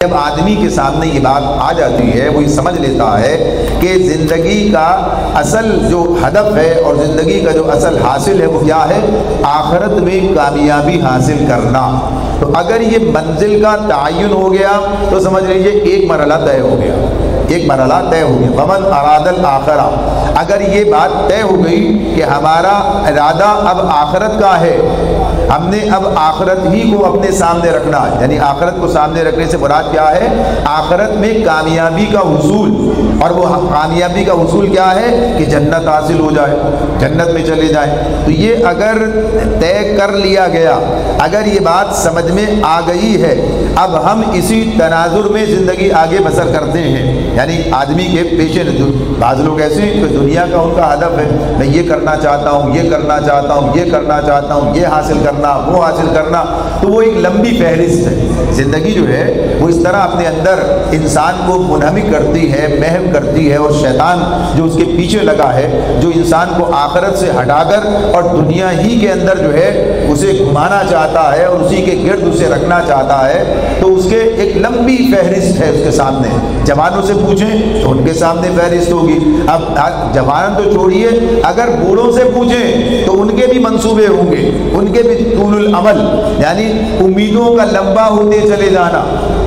جب آدمی کے سامنے یہ بات آ جاتی ہے، وہ یہ سمجھ لیتا ہے کہ زندگی کا اصل جو ہدف ہے اور زندگی کا جو اصل حاصل ہے وہ کیا ہے؟ آخرت میں کامیابی حاصل کرنا۔ تو اگر یہ منزل کا تعین ہو گیا تو سمجھ لیجئے ایک مرحلہ طے ہو گیا، ایک مرحلہ طے ہو گیا۔ ومن اراد الآخرہ، اگر یہ بات طے ہو گئی کہ ہمارا ارادہ اب آخرت کا ہے، ہم نے اب آخرت ہی کو اپنے سامنے رکھنا ہے، یعنی آخرت کو سامنے رکھنے سے مراد کیا ہے؟ آخرت میں کامیابی کا حصول، اور وہ کامیابی کا حصول کیا ہے؟ کہ جنت حاصل ہو جائے، جنت میں چلے جائیں۔ تو یہ اگر طے کر لیا گیا، اگر یہ بات سمجھ میں آ گئی ہے، اب ہم اسی تناظر میں زندگی آگے بسر کرتے ہیں، یعنی آدمی کے پیچھے بعض لوگ ایسے ہیں کہ دنیا کا ان کا ہدف ہے، میں یہ کرنا چاہتا ہوں، یہ کرنا چاہتا ہوں، یہ کرنا چاہتا ہوں، یہ حاصل کرنا، وہ حاصل کرنا، تو وہ ایک لمبی فہرست ہے۔ زندگی جو ہے وہ اس طرح اپنے اندر انسان کو منہمک کرتی ہے، محو کرتی ہے، اور شیطان جو اس کے پیچھے لگا ہے، جو انسان کو آخرت سے ہٹا کر اور دنیا ہی کے اندر جو ہے اسے گھمانا چاہتا ہے اور اسی کے گرد اسے رکھنا چاہتا ہے، تو اس کے ایک لمبی فہرست ہے اس کے سامنے۔ جوانوں سے پوچھیں تو ان کے سامنے فہرست ہوگی، اب جوان تو چھوڑیے، اگر بوڑھوں سے پوچھیں تو ان کے بھی منصوبے ہوں گے، ان کے بھی طول العمل، یعنی امیدوں کا لمبا ہوتے چلے جانا۔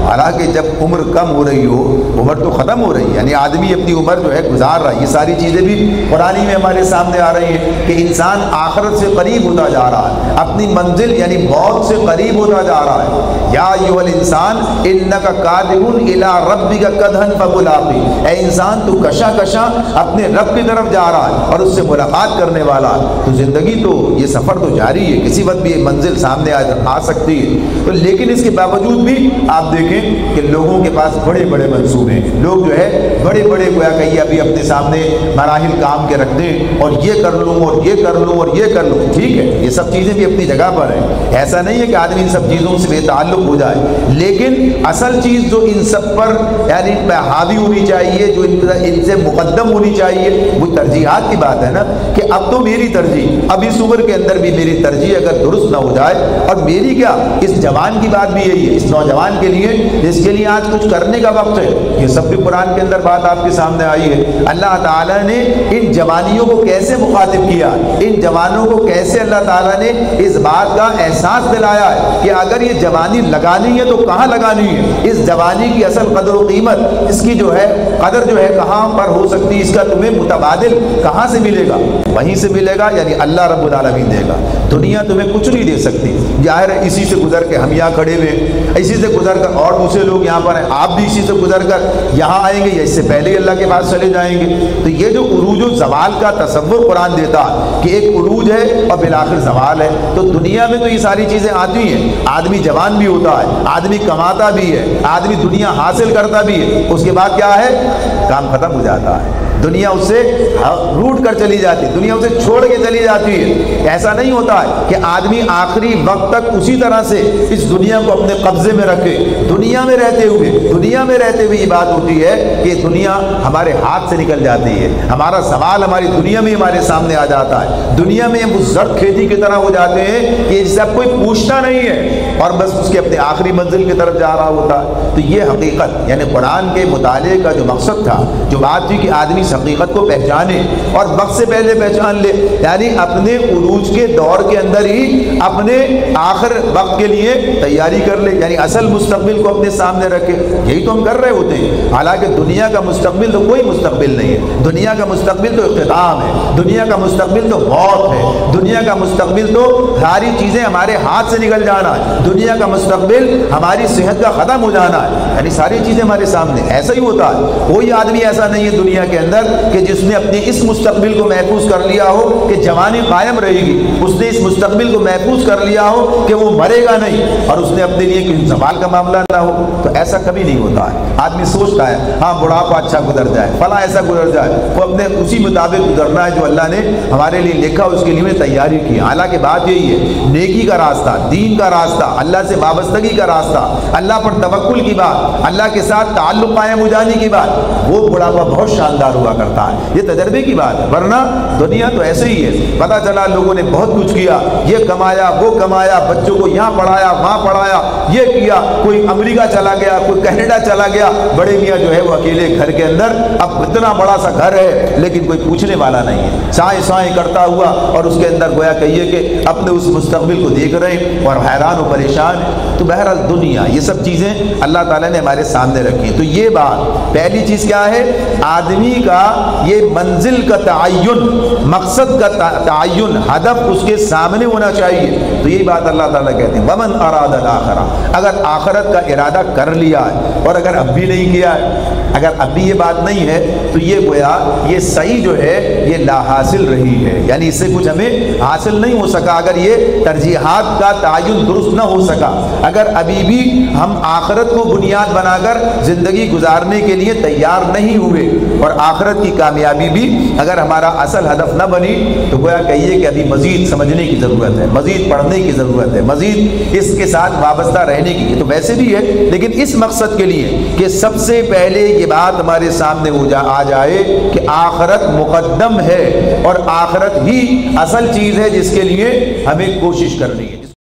حالانکہ جب عمر کم ہو رہی ہو، عمر تو ختم ہو رہی ہے، یعنی آدمی اپنی عمر جو ہے گزار رہا ہے، یہ ساری چیزیں بھی قرآن میں ہمارے سامنے آ رہی ہیں کہ انسان آخرت سے قریب ہوتا جا رہا ہے، اپنی منزل یعنی موت سے قریب ہوتا جا رہا ہے۔ یا ایھا الانسان انک کادح الی ربک کدحا فملاقی، اے انسان تو کشا کشا اپنے رب کی طرف جا رہا ہے اور اس سے ملاقات کرنے والا ہے۔ تو زندگی تو یہ سفر تو جاری ہے، کسی وقت بھی یہ منزل سامنے آ سکتی ہے، تو لیکن اس کے باوجود بھی آپ دیکھیں کہ لوگوں کے پاس بڑے بڑے منصوبے ہیں، لوگ جو ہے بڑے بڑے گویا کہ ابھی اپنے سامنے مراحل کام کے رکھ دیں، اور یہ کر لوں اور یہ کر لوں اور یہ کر لوں۔ ٹھیک ہے، یہ سب چیزیں بھی اپنی جگہ پر ہیں، ایسا نہیں ہے کہ آدمی ان سب چیزوں سے بے تعلق ہو جائے، لیکن اصل چیز جو ان سب پر یعنی حاوی ہونی چاہیے، جو ان سے مقدم ہونی چاہیے، وہ ترجیحات کی بات ہے نا، کہ اب تو میری ترجیح، اب اس عمر کے اندر بھی میری ترجیح اگر درست نہ ہو جائے، اور میری کیا، اس جوان کی بات بھی یہی ہے، اس نوجوان کے لیے جس کے لیے آج کچھ کرنے کا وقت ہے، یہ سب بھی قرآن کے اندر بات آپ کے سامنے آئی ہے۔ اللہ تعالیٰ نے ان جوانیوں کو کیسے مخاطب کیا، ان جوانوں کو کیسے اللہ تعالیٰ نے اس بات کا احساس دلایا ہے کہ اگر یہ جوانی لگانی ہے تو کہاں لگانی ہے، اس جوانی کی اصل قدر و قیمت، اس کی جو ہے قدر جو ہے کہاں پر ہو سکتی، اس کا تمہیں متبادل کہاں سے ملے گا؟ وہیں سے ملے گا، یعنی اللہ رب العالمین دے گا۔ دنیا تمہیں کچھ نہیں دے سکتی، ظاہر ہے اسی سے گزر کے ہم یہاں کھڑے ہوئے، اسی سے گزر کر اور دوسرے لوگ یہاں پر ہیں، آپ بھی اسی سے گزر کر یہاں آئیں گے یا اس سے پہلے ہی اللہ کے پاس چلے جائیں گے۔ تو یہ جو عروج و زوال کا تصور قرآن دیتا ہے کہ ایک عروج ہے اور بالآخر زوال ہے، تو دنیا میں تو یہ ساری چیزیں آتی ہیں، آدمی جوان بھی ہوتا ہے، آدمی کماتا بھی ہے، آدمی دنیا حاصل کرتا بھی ہے، اس کے بعد کیا ہے، کام ختم ہو جاتا ہے، دنیا اس سے روٹ کر چلی جاتی ہے، دنیا اسے چھوڑ کے چلی جاتی ہے۔ ایسا نہیں ہوتا ہے کہ آدمی آخری وقت تک اسی طرح سے اس دنیا کو اپنے قبضے میں رکھے۔ دنیا میں رہتے ہوئے یہ بات ہوتی ہے کہ دنیا ہمارے ہاتھ سے نکل جاتی ہے، ہمارا سوال ہماری دنیا میں ہمارے سامنے آ جاتا ہے، دنیا میں ہم اس زرد کھیتی کی طرح ہو جاتے ہیں کہ جسے اب کوئی پوچھتا نہیں ہے اور بس اس کے اپنے آخری منزل کی طرف جا رہا ہوتا ہے۔ تو یہ حقیقت یعنی قرآن کے مطالعے کا جو مقصد تھا، جو بات تھی کہ آدمی حقیقت کو پہچانے اور وقت سے پہلے پہچان لے، یعنی اپنے عروج کے دور کے اندر ہی اپنے آخر وقت کے لیے تیاری کر لے، یعنی اصل مستقبل کو اپنے سامنے رکھے۔ یہی تو ہم کر رہے ہوتے ہیں، حالانکہ دنیا کا مستقبل تو کوئی مستقبل نہیں ہے، دنیا کا مستقبل تو اختتام ہے، دنیا کا مستقبل تو موت ہے، دنیا کا مستقبل تو ساری چیزیں ہمارے ہاتھ سے نکل جانا ہے، دنیا کا مستقبل ہماری صحت کا ختم ہو جانا ہے، یعنی ساری چیزیں ہمارے سامنے۔ ایسا ہی ہوتا ہے، کوئی آدمی ایسا نہیں ہے دنیا کے اندر کہ جس نے اپنے اس مستقبل کو محفوظ کر لیا ہو کہ جوانی قائم رہے گی، اس نے اس مستقبل کو محفوظ کر لیا ہو کہ وہ مرے گا نہیں اور اس نے اپنے لیے کسی زوال کا معاملہ نہ ہو، تو ایسا کبھی نہیں ہوتا ہے۔ آدمی سوچتا ہے ہاں بڑھاپا اچھا گزر جائے، فلاں ایسا گزر جائے، وہ اپنے اسی مطابق گزرنا ہے جو اللہ نے ہمارے لیے لکھا، اس کے لیے تیاری کی۔ حالانکہ بات یہی ہے، نیکی کا راستہ، دین کا راستہ، اللہ سے وابستگی کا راستہ، اللہ پر توکل کی بات، اللہ کے ساتھ تعلق قائم ہو جانے کی بات، وہ بڑھاپا بہت شاندار ہو ہوا کرتا ہے۔ یہ تجربے کی بات ہے، ورنہ دنیا تو ایسے ہی ہے، پتہ چلا لوگوں نے بہت کچھ کیا، یہ کمایا وہ کمایا، بچوں کو یہاں پڑھایا وہاں پڑھایا، یہ کیا، کوئی امریکہ چلا گیا، کوئی کینیڈا چلا گیا، بڑے میاں جو ہے وہ اکیلے گھر کے اندر، اب اتنا بڑا سا گھر ہے لیکن کوئی پوچھنے والا نہیں ہے، سائیں سائیں کرتا ہوا، اور اس کے اندر گویا کہیے کہ اپنے اس مستقبل کو دیکھ رہے ہیں اور حیران و پریشان ہیں۔ تو بہرحال دنیا یہ سب چیزیں اللہ تعالیٰ نے ہمارے سامنے رکھی۔ تو یہ بات پہلی چیز کیا ہے، آدمی کا یہ منزل کا تعین، مقصد کا تعین، ہدف اس کے سامنے ہونا چاہیے۔ تو یہی بات اللہ تعالیٰ کہتے ہیں وَمَنْ أَرَادَ الْآخِرَةَ، اگر آخرت کا ارادہ کر لیا ہے اور اگر اب بھی نہیں کیا ہے، اگر اب بھی یہ بات نہیں ہے تو یہ گویا یہ صحیح جو ہے یہ لا حاصل رہی ہے، یعنی اس سے کچھ ہمیں حاصل نہیں ہو سکا، اگر یہ ترجیحات کا تعین درست نہ ہو سکا، اگر ابھی بھی ہم آخرت کو بنیاد بنا کر زندگی گزارنے کے لیے تیار نہیں ہوئے اور آخرت کی کامیابی بھی اگر ہمارا اصل ہدف نہ بنی، تو گویا کہیے کہ ابھی مزید سمجھنے کی ضرورت ہے، مزید پڑھنے کی ضرورت ہے، مزید اس کے ساتھ وابستہ رہنے کی۔ تو ویسے بھی ہے لیکن اس مقصد کے لیے کہ سب سے پہلے یہ بات ہمارے سامنے آ جائے کہ آخرت مقدم ہے اور آخرت ہی اصل چیز ہے جس کے لیے ہمیں کوشش کرنی ہے۔